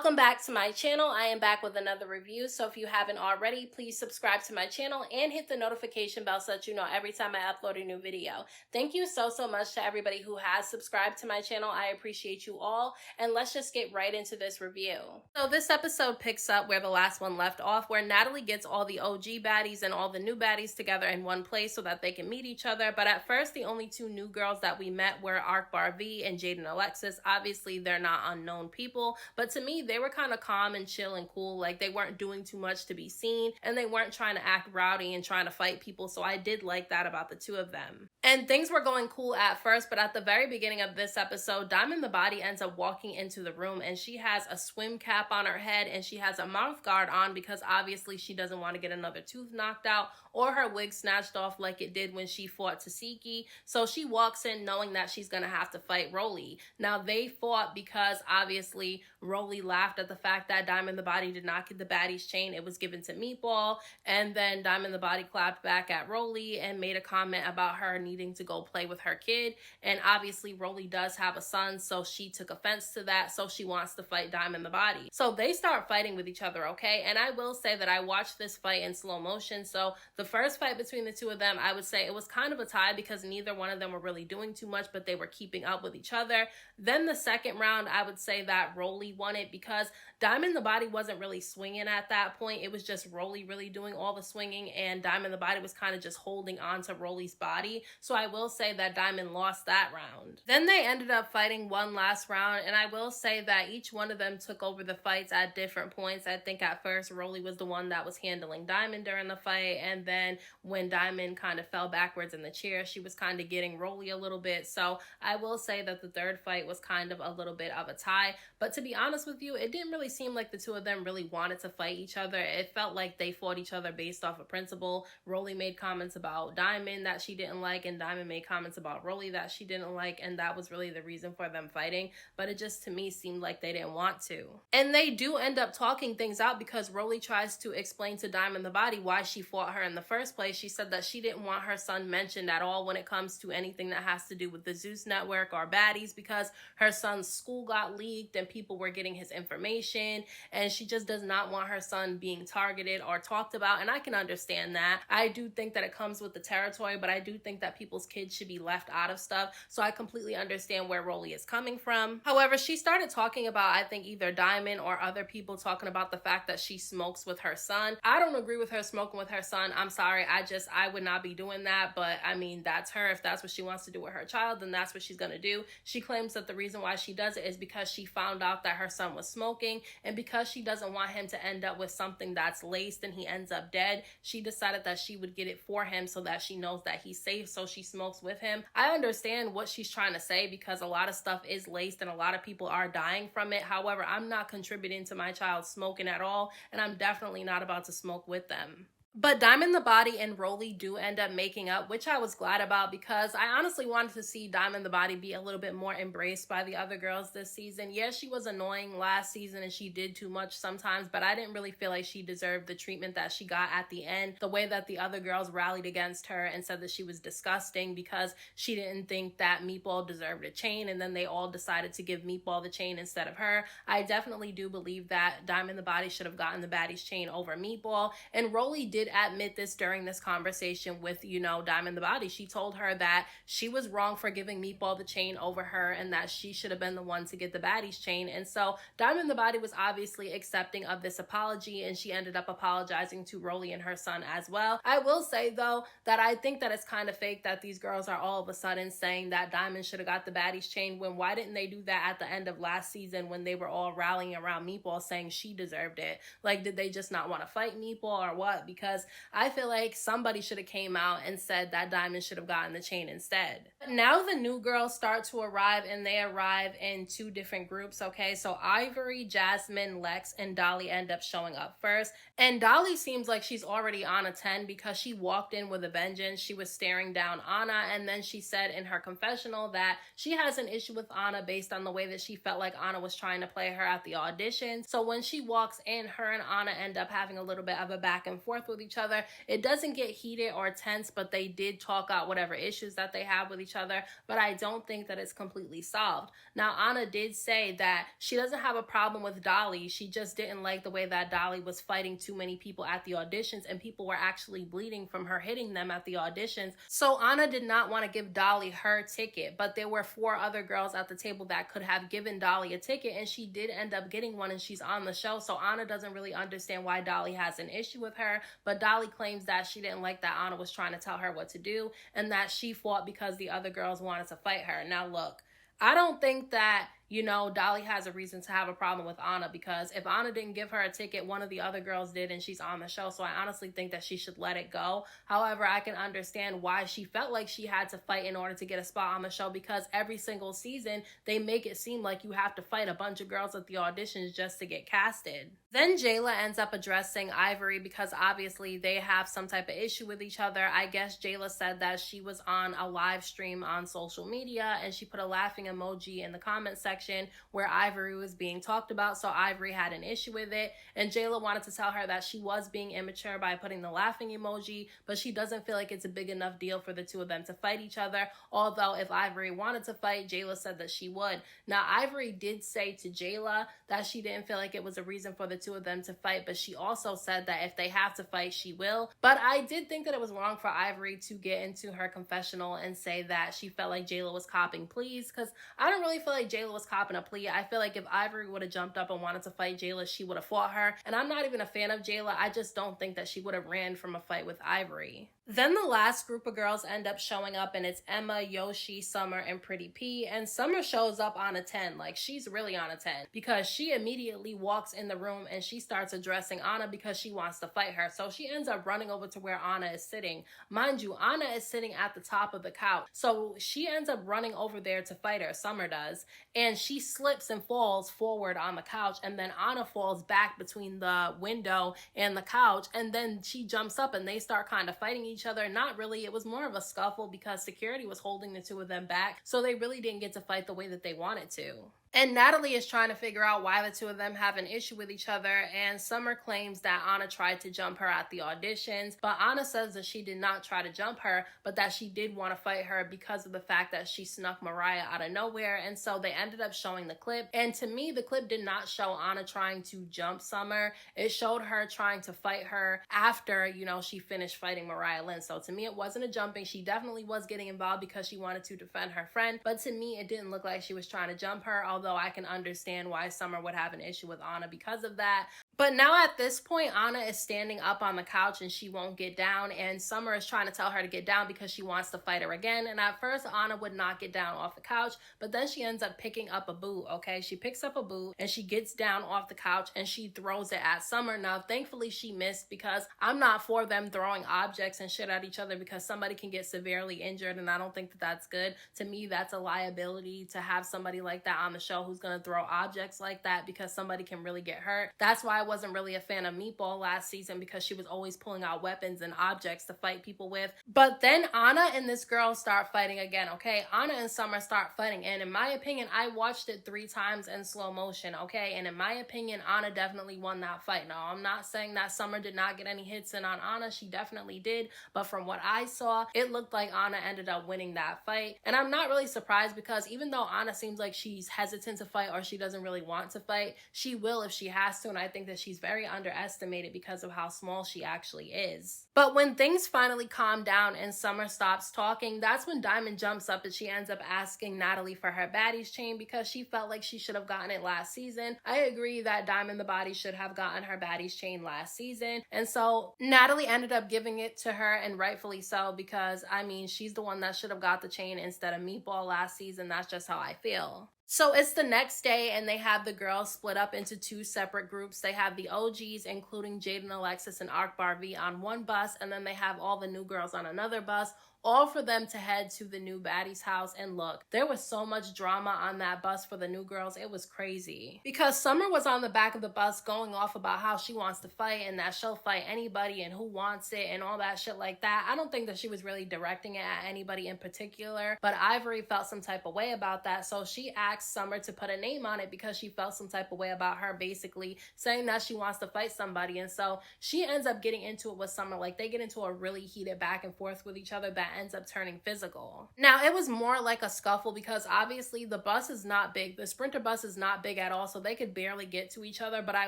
Welcome back to my channel. I am back with another review. So if you haven't already, please subscribe to my channel and hit the notification bell so that you know every time I upload a new video. Thank you so much to everybody who has subscribed to my channel. I appreciate you all. And let's just get right into this review. So this episode picks up where the last one left off, where Natalie gets all the OG baddies and all the new baddies together in one place so that they can meet each other. But at first, the only two new girls that we met were Arkbar V and Jaden Alexis. Obviously, they're not unknown people, but to me, they were kind of calm and chill and cool. Like, they weren't doing too much to be seen, and they weren't trying to act rowdy and trying to fight people, so I did like that about the two of them. And things were going cool at first, but at the very beginning of this episode, Diamond the Body ends up walking into the room, and she has a swim cap on her head, and she has a mouth guard on because obviously she doesn't want to get another tooth knocked out or her wig snatched off like it did when she fought Tasiki. So she walks in knowing that she's gonna have to fight Rolly. Now, they fought because obviously Rolly laughed at the fact that Diamond the Body did not get the Baddies chain. It was given to Meatball, and then Diamond the Body clapped back at Rolly and made a comment about her needing to go play with her kid. And obviously Rolly does have a son, so she took offense to that, so she wants to fight Diamond the Body. So they start fighting with each other, okay? And I will say that I watched this fight in slow motion. So the first fight between the two of them, I would say it was kind of a tie because neither one of them were really doing too much, but they were keeping up with each other. Then the second round, I would say that Rolly won it because Diamond the Body wasn't really swinging at that point. It was just Rolly really doing all the swinging, and Diamond the Body was kind of just holding on to Rolly's body. So I will say that Diamond lost that round. Then they ended up fighting one last round, and I will say that each one of them took over the fights at different points. I think at first Rolly was the one that was handling Diamond during the fight, and then when Diamond kind of fell backwards in the chair, she was kind of getting Rolly a little bit. So I will say that the third fight was kind of a little bit of a tie, but to be honest with you, it didn't really seem like the two of them really wanted to fight each other. It felt like they fought each other based off of principle. Rolly made comments about Diamond that she didn't like, and Diamond made comments about Rolly that she didn't like, and that was really the reason for them fighting. But it just, to me, seemed like they didn't want to. And they do end up talking things out because Rolly tries to explain to Diamond the Body why she fought her in the first place. She said that she didn't want her son mentioned at all when it comes to anything that has to do with the Zeus Network or Baddies, because her son's school got leaked and people were getting his information, and she just does not want her son being targeted or talked about. And I can understand that. I do think that it comes with the territory, but I do think that people's kids should be left out of stuff. So I completely understand where Rolly is coming from. However, she started talking about, I think, either Diamond or other people talking about the fact that she smokes with her son. I don't agree with her smoking with her son. I'm sorry. I would not be doing that. But I mean, that's her. If that's what she wants to do with her child, then that's what she's going to do. She claims that the reason why she does it is because she found out that her son was smoking, and because she doesn't want him to end up with something that's laced and he ends up dead, she decided that she would get it for him so that she knows that he's safe, so she smokes with him. I understand what she's trying to say because a lot of stuff is laced and a lot of people are dying from it. However, I'm not contributing to my child smoking at all, and I'm definitely not about to smoke with them. But Diamond the Body and Rolly do end up making up, which I was glad about because I honestly wanted to see Diamond the Body be a little bit more embraced by the other girls this season. Yes, she was annoying last season and she did too much sometimes, but I didn't really feel like she deserved the treatment that she got at the end. The way that the other girls rallied against her and said that she was disgusting because she didn't think that Meatball deserved a chain, and then they all decided to give Meatball the chain instead of her. I definitely do believe that Diamond the Body should have gotten the Baddies chain over Meatball, and Rolly did admit this during this conversation with, Diamond the Body. She told her that she was wrong for giving Meatball the chain over her and that she should have been the one to get the Baddies chain. And so Diamond the Body was obviously accepting of this apology, and she ended up apologizing to Rolly and her son as well. I will say, though, that I think that it's kind of fake that these girls are all of a sudden saying that Diamond should have got the Baddies chain, when why didn't they do that at the end of last season when they were all rallying around Meatball saying she deserved it? Like, did they just not want to fight Meatball or what? Because I feel like somebody should have came out and said that Diamond should have gotten the chain instead. Now the new girls start to arrive, and they arrive in two different groups, okay? So Ivory, Jasmine, Lex, and Dolly end up showing up first. And Dolly seems like she's already on a 10 because she walked in with a vengeance. She was staring down Ahna, and then she said in her confessional that she has an issue with Ahna based on the way that she felt like Ahna was trying to play her at the audition. So when she walks in, her and Ahna end up having a little bit of a back and forth with each other. It doesn't get heated or tense, but they did talk out whatever issues that they have with each other, but I don't think that it's completely solved. Now, Ahna did say that she doesn't have a problem with Dolly. She just didn't like the way that Dolly was fighting too many people at the auditions, and people were actually bleeding from her hitting them at the auditions. So Ahna did not want to give Dolly her ticket, but there were 4 other girls at the table that could have given Dolly a ticket, and she did end up getting one, and she's on the show. So Ahna doesn't really understand why Dolly has an issue with her, but Dolly claims that she didn't like that Ahna was trying to tell her what to do, and that she fought because the other girls wanted to fight her. Now look, I don't think that, Dolly has a reason to have a problem with Ahna, because if Ahna didn't give her a ticket, one of the other girls did, and she's on the show. So I honestly think that she should let it go. However, I can understand why she felt like she had to fight in order to get a spot on the show, because every single season they make it seem like you have to fight a bunch of girls at the auditions just to get casted. Then Jayla ends up addressing Ivory because obviously they have some type of issue with each other. I guess Jayla said that she was on a live stream on social media and she put a laughing emoji in the comment section where Ivory was being talked about, so Ivory had an issue with it, and Jayla wanted to tell her that she was being immature by putting the laughing emoji, but she doesn't feel like it's a big enough deal for the two of them to fight each other, although if Ivory wanted to fight, Jayla said that she would. Now, Ivory did say to Jayla that she didn't feel like it was a reason for the two of them to fight, but she also said that if they have to fight, she will. But I did think that it was wrong for Ivory to get into her confessional and say that she felt like Jayla was copping pleas, because I don't really feel like Jayla was copping a plea. I feel like if Ivory would have jumped up and wanted to fight Jayla, she would have fought her. And I'm not even a fan of Jayla. I just don't think that she would have ran from a fight with Ivory. Then the last group of girls end up showing up, and it's Emma, Yoshi, Summer, and Pretty P. And Summer shows up on a 10. Like, she's really on a 10, because she immediately walks in the room and she starts addressing Ahna because she wants to fight her. So she ends up running over to where Ahna is sitting. Mind you, Ahna is sitting at the top of the couch. So she ends up running over there to fight her, Summer does. And she slips and falls forward on the couch, and then Ahna falls back between the window and the couch, and then she jumps up and they start kind of fighting each other. Not really, it was more of a scuffle because security was holding the two of them back, so they really didn't get to fight the way that they wanted to. And Natalie is trying to figure out why the two of them have an issue with each other, and Summer claims that Ahna tried to jump her at the auditions, but Ahna says that she did not try to jump her, but that she did want to fight her because of the fact that she snuck Mariah out of nowhere. And so they ended up showing the clip, and to me, the clip did not show Ahna trying to jump Summer. It showed her trying to fight her after, she finished fighting Mariah Lynn. So to me, it wasn't a jumping. She definitely was getting involved because she wanted to defend her friend, but to me, it didn't look like she was trying to jump her, although I can understand why Summer would have an issue with Ahna because of that. But now at this point, Ahna is standing up on the couch and she won't get down, and Summer is trying to tell her to get down because she wants to fight her again. And at first, Ahna would not get down off the couch, but then she ends up picking up a boot, okay? She picks up a boot and she gets down off the couch and she throws it at Summer. Now, thankfully, she missed, because I'm not for them throwing objects and shit at each other, because somebody can get severely injured, and I don't think that that's good. To me, that's a liability to have somebody like that on the show who's going to throw objects like that, because somebody can really get hurt. That's why I wasn't really a fan of Meatball last season, because she was always pulling out weapons and objects to fight people with. But then Ahna and this girl start fighting again, okay? Ahna and Summer start fighting, and in my opinion, I watched it 3 times in slow motion, okay? And in my opinion, Ahna definitely won that fight. Now, I'm not saying that Summer did not get any hits in on Ahna. She definitely did, but from what I saw, it looked like Ahna ended up winning that fight. And I'm not really surprised, because even though Ahna seems like she's hesitant to fight or she doesn't really want to fight, she will if she has to, and I think that she's very underestimated because of how small she actually is. But when things finally calm down and Summer stops talking, that's when Diamond jumps up and she ends up asking Natalie for her Baddies chain, because she felt like she should have gotten it last season. I agree that Diamond the Body should have gotten her Baddies chain last season, and so Natalie ended up giving it to her, and rightfully so, because I mean, she's the one that should have got the chain instead of Meatball last season. That's just how I feel. So it's the next day, and they have the girls split up into 2 separate groups. They have the OGs, including Jaden, Alexis, and Akbar V, on one bus, and then they have all the new girls on another bus. all for them to head to the new baddie's house. And look, there was so much drama on that bus for the new girls. It was crazy. Because Summer was on the back of the bus going off about how she wants to fight and that she'll fight anybody and who wants it and all that shit like that. I don't think that she was really directing it at anybody in particular, but Ivory felt some type of way about that. So she asked Summer to put a name on it because she felt some type of way about her basically saying that she wants to fight somebody. And so she ends up getting into it with Summer. Like, they get into a really heated back and forth with each other that ends up turning physical. Now, it was more like a scuffle because obviously the bus is not big. The Sprinter bus is not big at all, so they could barely get to each other. But I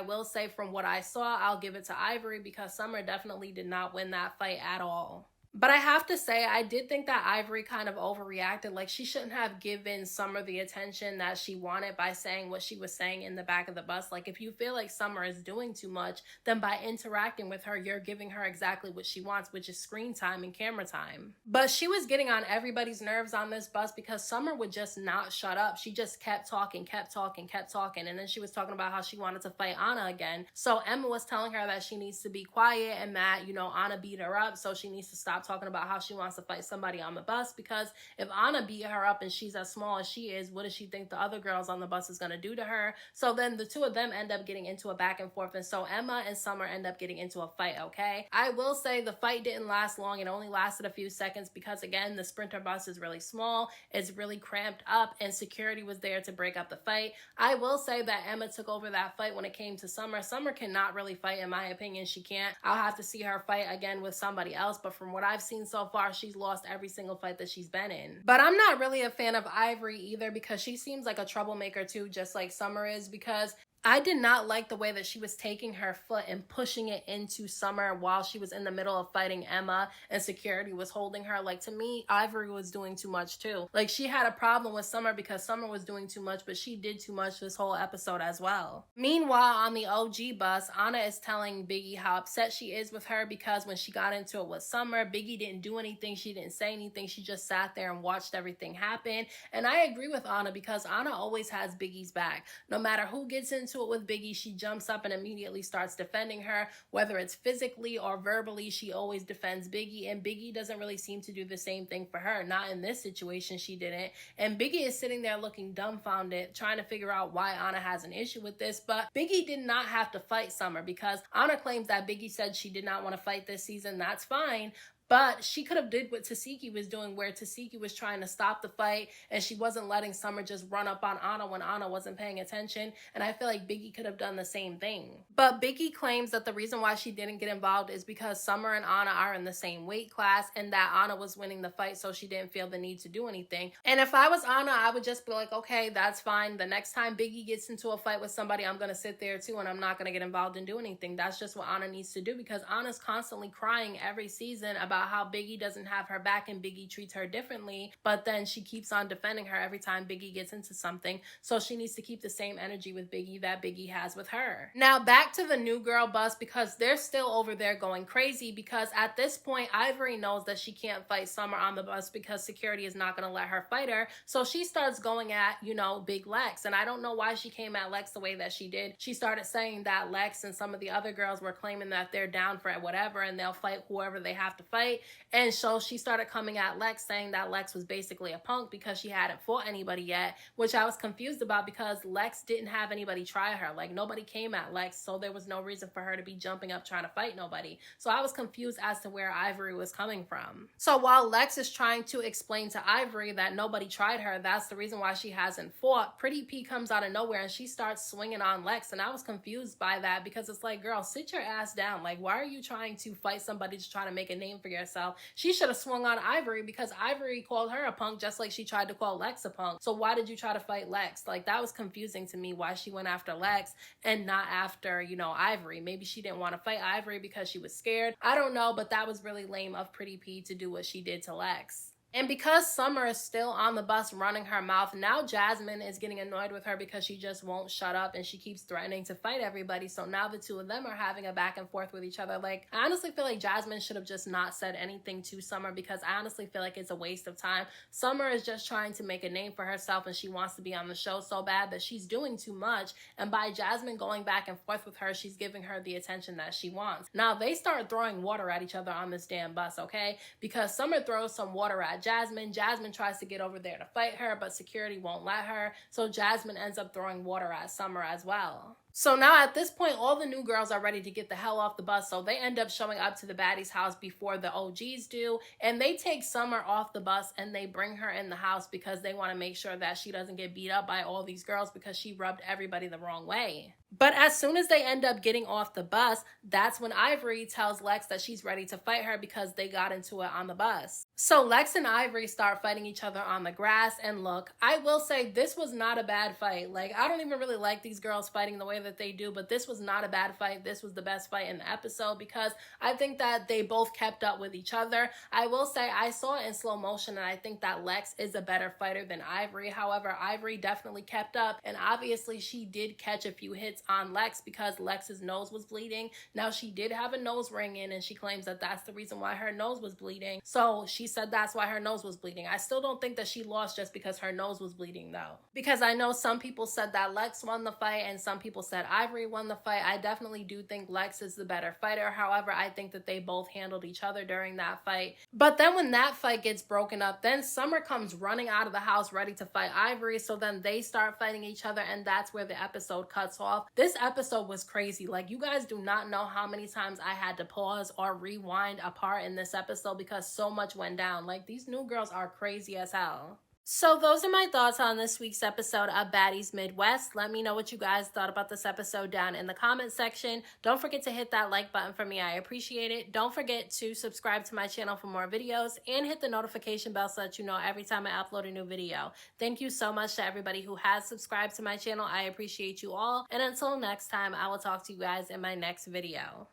will say, from what I saw, I'll give it to Ivory because Summer definitely did not win that fight at all. But I have to say, I did think that Ivory kind of overreacted. Like, she shouldn't have given Summer the attention that she wanted by saying what she was saying in the back of the bus. Like, if you feel like Summer is doing too much, then by interacting with her, you're giving her exactly what she wants, which is screen time and camera time. But she was getting on everybody's nerves on this bus because Summer would just not shut up. She just kept talking. And then she was talking about how she wanted to fight Ahna again. So Emma was telling her that she needs to be quiet and that, Ahna beat her up, so she needs to stop talking about how she wants to fight somebody on the bus, because if Ahna beat her up and she's as small as she is, what does she think the other girls on the bus is going to do to her? So then the two of them end up getting into a back and forth, and so Emma and Summer end up getting into a fight, okay? I will say the fight didn't last long. It only lasted a few seconds because, again, the Sprinter bus is really small, it's really cramped up, and security was there to break up the fight. I will say that Emma took over that fight when it came to Summer. Summer cannot really fight, in my opinion. She can't. I'll have to see her fight again with somebody else, but from what I've seen so far, she's lost every single fight that she's been in. But I'm not really a fan of Ivory either because she seems like a troublemaker too, just like Summer is, because I did not like the way that she was taking her foot and pushing it into Summer while she was in the middle of fighting Emma and security was holding her. Like, to me, Ivory was doing too much too. Like, she had a problem with Summer because Summer was doing too much, but she did too much this whole episode as well. Meanwhile, on the OG bus, Ahna is telling Biggie how upset she is with her because when she got into it with Summer, Biggie didn't do anything. She didn't say anything. She just sat there and watched everything happen. And I agree with Ahna because Ahna always has Biggie's back. No matter who gets into it with Biggie, she jumps up and immediately starts defending her, whether it's physically or verbally. She always defends Biggie, and Biggie doesn't really seem to do the same thing for her. Not in this situation, she didn't. And Biggie is sitting there looking dumbfounded, trying to figure out why Ahna has an issue with this. But Biggie did not have to fight Summer because Ahna claims that Biggie said she did not want to fight this season. That's fine. But she could have did what Tasiki was doing, where Tasiki was trying to stop the fight and she wasn't letting Summer just run up on Ahna when Ahna wasn't paying attention. And I feel like Biggie could have done the same thing. But Biggie claims that the reason why she didn't get involved is because Summer and Ahna are in the same weight class and that Ahna was winning the fight, so she didn't feel the need to do anything. And if I was Ahna, I would just be like, okay, that's fine. The next time Biggie gets into a fight with somebody, I'm going to sit there too and I'm not going to get involved and do anything. That's just what Ahna needs to do, because Anna's constantly crying every season about how Biggie doesn't have her back and Biggie treats her differently, but then she keeps on defending her every time Biggie gets into something. So she needs to keep the same energy with Biggie that Biggie has with her. Now back to the new girl bus, because they're still over there going crazy, because at this point Ivory knows that she can't fight Summer on the bus because security is not going to let her fight her. So she starts going at, Big Lex. And I don't know why she came at Lex the way that she did. She started saying that Lex and some of the other girls were claiming that they're down for whatever and they'll fight whoever they have to fight. And so she started coming at Lex, saying that Lex was basically a punk because she hadn't fought anybody yet, which I was confused about because Lex didn't have anybody try her. Like, nobody came at Lex, so there was no reason for her to be jumping up trying to fight nobody. So I was confused as to where Ivory was coming from. So while Lex is trying to explain to Ivory that nobody tried her, that's the reason why she hasn't fought, Pretty P comes out of nowhere and she starts swinging on Lex. And I was confused by that because it's like, girl, sit your ass down. Like, why are you trying to fight somebody to try to make a name for yourself? She should have swung on Ivory because Ivory called her a punk just like she tried to call Lex a punk. So why did you try to fight Lex? Like, that was confusing to me why she went after Lex and not after, Ivory. Maybe she didn't want to fight Ivory because she was scared. I don't know, but that was really lame of Pretty P to do what she did to Lex. And because Summer is still on the bus running her mouth, now Jasmine is getting annoyed with her because she just won't shut up and she keeps threatening to fight everybody. So now the two of them are having a back and forth with each other. Like, I honestly feel like Jasmine should have just not said anything to Summer because I honestly feel like it's a waste of time. Summer is just trying to make a name for herself and she wants to be on the show so bad that she's doing too much. And by Jasmine going back and forth with her, she's giving her the attention that she wants. Now they start throwing water at each other on this damn bus, okay? Because Summer throws some water at Jasmine. Jasmine tries to get over there to fight her, but security won't let her. So Jasmine ends up throwing water at Summer as well. So now at this point, all the new girls are ready to get the hell off the bus. So they end up showing up to the baddies' house before the OGs do. And they take Summer off the bus and they bring her in the house because they want to make sure that she doesn't get beat up by all these girls because she rubbed everybody the wrong way. But as soon as they end up getting off the bus, that's when Ivory tells Lex that she's ready to fight her because they got into it on the bus. So Lex and Ivory start fighting each other on the grass. And look, I will say this was not a bad fight. Like, I don't even really like these girls fighting the way that they do, but this was not a bad fight. This was the best fight in the episode because I think that they both kept up with each other. I will say I saw it in slow motion and I think that Lex is a better fighter than Ivory. However, Ivory definitely kept up and obviously she did catch a few hits on Lex because Lex's nose was bleeding. Now she did have a nose ring in and she claims that that's the reason why her nose was bleeding. So she said that's why her nose was bleeding. I still don't think that she lost just because her nose was bleeding though. Because I know some people said that Lex won the fight and some people said Ivory won the fight. I definitely do think Lex is the better fighter. However, I think that they both handled each other during that fight. But then when that fight gets broken up, then Summer comes running out of the house ready to fight Ivory. So then they start fighting each other and that's where the episode cuts off. This episode was crazy. Like, you guys do not know how many times I had to pause or rewind a part in this episode because so much went down. Like, these new girls are crazy as hell. So those are my thoughts on this week's episode of Baddies Midwest. Let me know what you guys thought about this episode down in the comment section. Don't forget to hit that like button for me. I appreciate it. Don't forget to subscribe to my channel for more videos and hit the notification bell so that you know every time I upload a new video. Thank you so much to everybody who has subscribed to my channel. I appreciate you all. And until next time, I will talk to you guys in my next video.